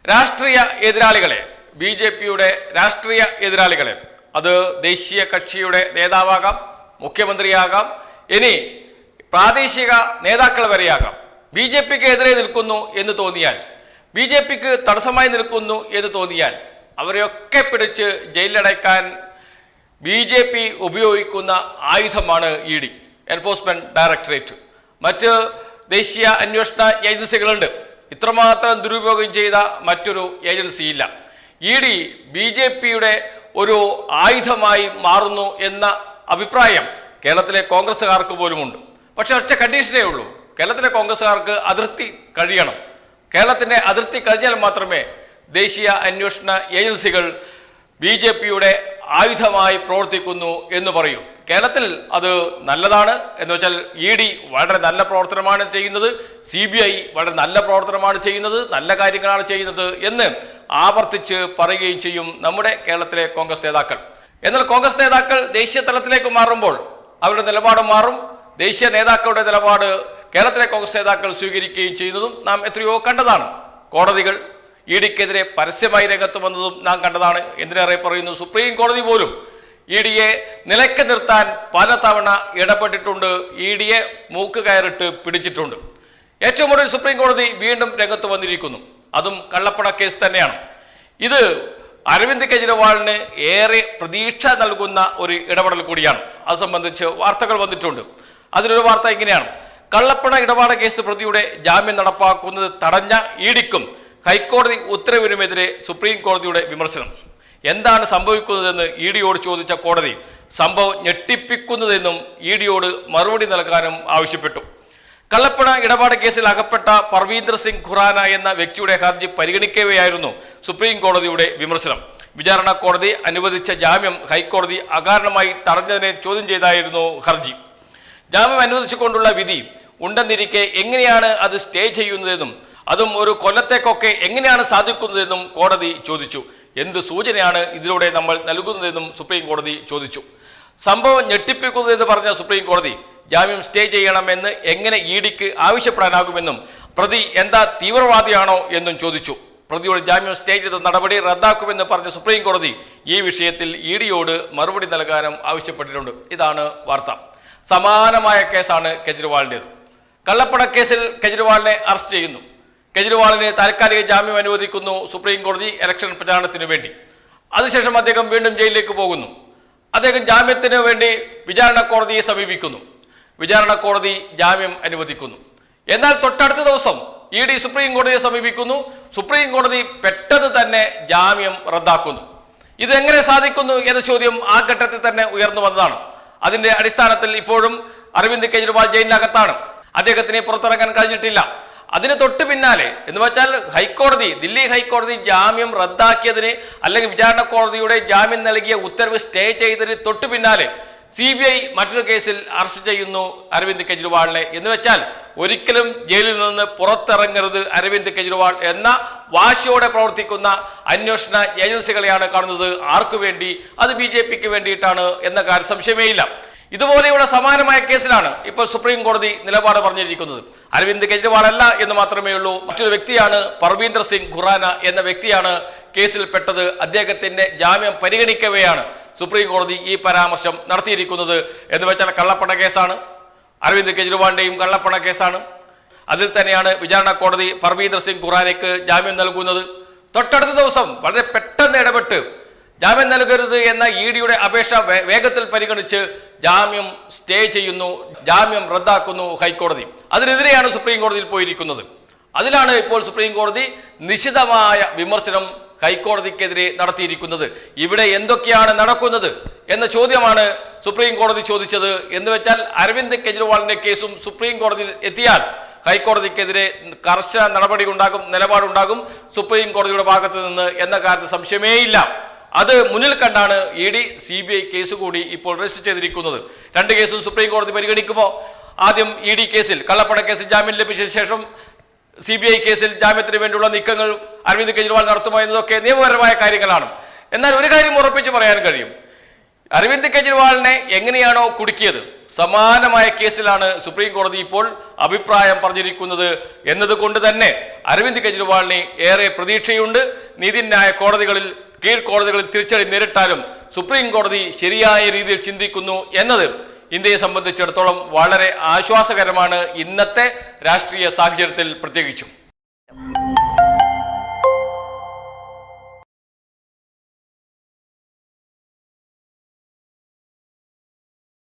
രാഷ്ട്രീയ എതിരാളികളെ, B J പിയുടെ രാഷ്ട്രീയ എതിരാളികളെ, അത് ദേശീയ കക്ഷിയുടെ നേതാവാകാം, മുഖ്യമന്ത്രിയാകാം, ഇനി പ്രാദേശിക നേതാക്കൾ വരെയാകാം, ബി ജെ പിക്ക് എതിരെ നിൽക്കുന്നു എന്ന് തോന്നിയാൽ, ബി ജെ പിക്ക് തടസ്സമായി നിൽക്കുന്നു എന്ന് തോന്നിയാൽ അവരെയൊക്കെ പിടിച്ച് ജയിലിലടയ്ക്കാൻ ബി ജെ പി ഉപയോഗിക്കുന്ന ആയുധമാണ് ഇ ഡി, എൻഫോഴ്സ്മെന്റ് ഡയറക്ടറേറ്റ്. മറ്റ് ദേശീയ അന്വേഷണ ഏജൻസികളുണ്ട്. ഇത്രമാത്രം ദുരുപയോഗം ചെയ്ത മറ്റൊരു ഏജൻസിയില്ല. ഇ ഡി ബി ജെ പിയുടെ ഒരു ആയുധമായി മാറുന്നു എന്ന അഭിപ്രായം കേരളത്തിലെ കോൺഗ്രസ്സുകാർക്ക് പോലുമുണ്ട്. പക്ഷെ ഒറ്റ കണ്ടീഷനേ ഉള്ളൂ, കേരളത്തിലെ കോൺഗ്രസ്സുകാർക്ക് അതിർത്തി കഴിയണം. കേരളത്തിൻ്റെ അതിർത്തി കഴിഞ്ഞാൽ മാത്രമേ ദേശീയ അന്വേഷണ ഏജൻസികൾ ബി ജെ പിയുടെ ആയുധമായി പ്രവർത്തിക്കുന്നു എന്ന് പറയും. കേരളത്തിൽ അത് നല്ലതാണ് എന്ന് വെച്ചാൽ ഇ ഡി വളരെ നല്ല പ്രവർത്തനമാണ് ചെയ്യുന്നത്, CBI വളരെ നല്ല പ്രവർത്തനമാണ് ചെയ്യുന്നത്, നല്ല കാര്യങ്ങളാണ് ചെയ്യുന്നത് എന്ന് ആവർത്തിച്ച് പറയുകയും ചെയ്യും നമ്മുടെ കേരളത്തിലെ കോൺഗ്രസ് നേതാക്കൾ. എന്നാൽ കോൺഗ്രസ് നേതാക്കൾ ദേശീയ തലത്തിലേക്ക് മാറുമ്പോൾ അവരുടെ നിലപാട് മാറും. ദേശീയ നേതാക്കളുടെ നിലപാട് കേരളത്തിലെ കോൺഗ്രസ് നേതാക്കൾ സ്വീകരിക്കുകയും ചെയ്യുന്നതും നാം എത്രയോ കണ്ടതാണ്. കോടതികൾ ഇ ഡിക്കെതിരെ പരസ്യമായി രംഗത്ത് വന്നതും നാം കണ്ടതാണ്. എന്തിനേറെ പറയുന്നു, സുപ്രീം കോടതി പോലും ഇ ഡിയെ നിലയ്ക്ക് നിർത്താൻ പലതവണ ഇടപെട്ടിട്ടുണ്ട്, ഇ ഡിയെ മൂക്ക് കയറിട്ട് പിടിച്ചിട്ടുണ്ട്. ഏറ്റവും ഒടുവിൽ സുപ്രീം കോടതി വീണ്ടും രംഗത്ത് വന്നിരിക്കുന്നു. അതും കള്ളപ്പണ കേസ് തന്നെയാണ്. ഇത് അരവിന്ദ് കെജ്രിവാളിന് ഏറെ പ്രതീക്ഷ നൽകുന്ന ഒരു ഇടപെടൽ കൂടിയാണ്. അത് സംബന്ധിച്ച് വാർത്തകൾ വന്നിട്ടുണ്ട്. അതിലൊരു വാർത്ത ഇങ്ങനെയാണ്: കള്ളപ്പണ ഇടപാട് കേസ് പ്രതിയുടെ ജാമ്യം നടപ്പാക്കുന്നത് തടഞ്ഞ ഇ ഡിക്കും ഹൈക്കോടതി ഉത്തരവിനുമെതിരെ സുപ്രീം കോടതിയുടെ വിമർശനം. എന്താണ് സംഭവിക്കുന്നതെന്ന് ഇ ഡിയോട് ചോദിച്ച കോടതി സംഭവം ഞെട്ടിപ്പിക്കുന്നതെന്നും ഇ ഡിയോട് മറുപടി നൽകാനും ആവശ്യപ്പെട്ടു. കള്ളപ്പണ ഇടപാട് കേസിൽ അകപ്പെട്ട പർവീന്ദർ സിംഗ് ഖുറാന എന്ന വ്യക്തിയുടെ ഹർജി പരിഗണിക്കവെയായിരുന്നു സുപ്രീം കോടതിയുടെ വിമർശനം. വിചാരണ കോടതി അനുവദിച്ച ജാമ്യം ഹൈക്കോടതി അകാരണമായി തടഞ്ഞതിനെ ചോദ്യം ചെയ്തായിരുന്നു ഹർജി. ജാമ്യം അനുവദിച്ചുകൊണ്ടുള്ള വിധി ഉണ്ടെന്നിരിക്കെ എങ്ങനെയാണ് അത് സ്റ്റേ ചെയ്യുന്നതെന്നും അതും ഒരു കൊല്ലത്തേക്കൊക്കെ എങ്ങനെയാണ് സാധിക്കുന്നതെന്നും കോടതി ചോദിച്ചു. എന്ത് സൂചനയാണ് ഇതിലൂടെ നമ്മൾ നൽകുന്നതെന്നും സുപ്രീം കോടതി ചോദിച്ചു. സംഭവം ഞെട്ടിപ്പിക്കുന്നതെന്ന് പറഞ്ഞ സുപ്രീം കോടതി ജാമ്യം സ്റ്റേ ചെയ്യണമെന്ന് എങ്ങനെ ഇ ഡിക്ക് ആവശ്യപ്പെടാനാകുമെന്നും പ്രതി എന്താ തീവ്രവാദിയാണോ എന്നും ചോദിച്ചു. പ്രതിയുടെ ജാമ്യം സ്റ്റേ ചെയ്ത നടപടി റദ്ദാക്കുമെന്ന് പറഞ്ഞ സുപ്രീം കോടതി ഈ വിഷയത്തിൽ ഇ ഡിയോട് മറുപടി നൽകാനും ആവശ്യപ്പെട്ടിട്ടുണ്ട്. ഇതാണ് വാർത്ത. സമാനമായ കേസാണ് കെജ്രിവാളിൻ്റേത്. കള്ളപ്പണ കേസിൽ കെജ്രിവാളിനെ അറസ്റ്റ് ചെയ്യുന്നു. കെജ്രിവാളിന് താൽക്കാലിക ജാമ്യം അനുവദിക്കുന്നു സുപ്രീം കോടതി ഇലക്ഷൻ പ്രചാരണത്തിന് വേണ്ടി. അതിനുശേഷം അദ്ദേഹം വീണ്ടും ജയിലിലേക്ക് പോകുന്നു. അദ്ദേഹം ജാമ്യത്തിന് വേണ്ടി വിചാരണ കോടതിയെ സമീപിക്കുന്നു. വിചാരണ കോടതി ജാമ്യം അനുവദിക്കുന്നു. എന്നാൽ തൊട്ടടുത്ത ദിവസം ഇ ഡി സുപ്രീം കോടതിയെ സമീപിക്കുന്നു. സുപ്രീം കോടതി പെട്ടെന്ന് തന്നെ ജാമ്യം റദ്ദാക്കുന്നു. ഇതെങ്ങനെ സാധിക്കുന്നു എന്ന ചോദ്യം ആ ഘട്ടത്തിൽ തന്നെ ഉയർന്നു വന്നതാണ്. അതിന്റെ അടിസ്ഥാനത്തിൽ ഇപ്പോഴും അരവിന്ദ് കെജ്രിവാൾ ജയിലിനകത്താണ്. അദ്ദേഹത്തിന് പുറത്തിറങ്ങാൻ കഴിഞ്ഞിട്ടില്ല. അതിന് തൊട്ട് പിന്നാലെ എന്ന് വെച്ചാൽ ഹൈക്കോടതി, ദില്ലി ഹൈക്കോടതി ജാമ്യം റദ്ദാക്കിയതിന് അല്ലെങ്കിൽ വിചാരണ കോടതിയുടെ ജാമ്യം നൽകിയ ഉത്തരവ് സ്റ്റേ ചെയ്തതിന് തൊട്ട് പിന്നാലെ CBI മറ്റൊരു കേസിൽ അറസ്റ്റ് ചെയ്യുന്നു അരവിന്ദ് കെജ്രിവാളിനെ. എന്ന് വെച്ചാൽ ഒരിക്കലും ജയിലിൽ നിന്ന് പുറത്തിറങ്ങരുത് അരവിന്ദ് കെജ്രിവാൾ എന്ന വാശിയോടെ പ്രവർത്തിക്കുന്ന അന്വേഷണ ഏജൻസികളെയാണ് കാണുന്നത്. ആർക്കു വേണ്ടി? അത് BJPക്ക് വേണ്ടിയിട്ടാണ് എന്ന കാര്യം സംശയമേയില്ല. ഇതുപോലെയുള്ള സമാനമായ കേസിലാണ് ഇപ്പോൾ സുപ്രീം കോടതി നിലപാട് പറഞ്ഞിരിക്കുന്നത്. അരവിന്ദ് കെജ്രിവാൾ അല്ല എന്ന് മാത്രമേ ഉള്ളൂ, മറ്റൊരു വ്യക്തിയാണ്, പർവീന്ദർ സിംഗ് ഖുറാന എന്ന വ്യക്തിയാണ് കേസിൽപ്പെട്ടത്. അദ്ദേഹത്തിന്റെ ജാമ്യം പരിഗണിക്കവെയാണ് സുപ്രീം കോടതി ഈ പരാമർശം നടത്തിയിരിക്കുന്നത്. എന്ന് വെച്ചാൽ കള്ളപ്പണ കേസാണ്, അരവിന്ദ് കെജ്രിവാളിന്റെയും കള്ളപ്പണ കേസാണ്. അതിൽ തന്നെയാണ് വിചാരണ കോടതി പർവീന്ദർ സിംഗ് ഖുറാനയ്ക്ക് ജാമ്യം നൽകുന്നത്. തൊട്ടടുത്ത ദിവസം വളരെ പെട്ടെന്ന് ഇടപെട്ട് ജാമ്യം നൽകരുത് എന്ന ഇ ഡിയുടെ അപേക്ഷ വേഗത്തിൽ പരിഗണിച്ച് ജാമ്യം സ്റ്റേ ചെയ്യുന്നു, ജാമ്യം റദ്ദാക്കുന്നു ഹൈക്കോടതി. അതിനെതിരെയാണ് സുപ്രീം കോടതിയിൽ പോയിരിക്കുന്നത്. അതിലാണ് ഇപ്പോൾ സുപ്രീം കോടതി നിശിതമായ വിമർശനം ഹൈക്കോടതിക്കെതിരെ നടത്തിയിരിക്കുന്നത്. ഇവിടെ എന്തൊക്കെയാണ് നടക്കുന്നത് എന്ന ചോദ്യമാണ് സുപ്രീം കോടതി ചോദിച്ചത്. എന്ന് വെച്ചാൽ അരവിന്ദ് കെജ്രിവാളിന്റെ കേസും സുപ്രീം കോടതിയിൽ എത്തിയാൽ ഹൈക്കോടതിക്കെതിരെ കർശന നടപടി ഉണ്ടാകും, നിലപാടുണ്ടാകും സുപ്രീം കോടതിയുടെ ഭാഗത്ത് നിന്ന് എന്ന കാര്യത്തിൽ സംശയമേയില്ല. അത് മുന്നിൽ കണ്ടാണ് ഇ ഡി CBI കേസ് കൂടി ഇപ്പോൾ രജിസ്റ്റർ ചെയ്തിരിക്കുന്നത്. രണ്ട് കേസും സുപ്രീം കോടതി പരിഗണിക്കുമ്പോൾ ആദ്യം ഇ ഡി കേസിൽ കള്ളപ്പണ കേസിൽ ജാമ്യം ലഭിച്ച ശേഷം CBI കേസിൽ ജാമ്യത്തിന് വേണ്ടിയുള്ള നീക്കങ്ങൾ അരവിന്ദ് കെജ്രിവാൾ നടത്തുമോ എന്നതൊക്കെ നിയമപരമായ കാര്യങ്ങളാണ്. എന്നാൽ ഒരു കാര്യം ഉറപ്പിച്ച് പറയാൻ കഴിയും, അരവിന്ദ് കെജ്രിവാളിനെ എങ്ങനെയാണോ കുടുക്കിയത്, സമാനമായ കേസിലാണ് സുപ്രീം കോടതി ഇപ്പോൾ അഭിപ്രായം പറഞ്ഞിരിക്കുന്നത് എന്നതുകൊണ്ട് തന്നെ അരവിന്ദ് കെജ്രിവാളിന് ഏറെ പ്രതീക്ഷയുണ്ട്. നീതിന്യായ കോടതികളിൽ കീഴ്ക്കോടതികളിൽ തിരിച്ചടി നേരിട്ടാലും സുപ്രീം കോടതി ശരിയായ രീതിയിൽ ചിന്തിക്കുന്നു എന്നത് ഇന്ത്യയെ സംബന്ധിച്ചിടത്തോളം വളരെ ആശ്വാസകരമാണ് ഇന്നത്തെ രാഷ്ട്രീയ സാഹചര്യത്തിൽ പ്രത്യേകിച്ചും.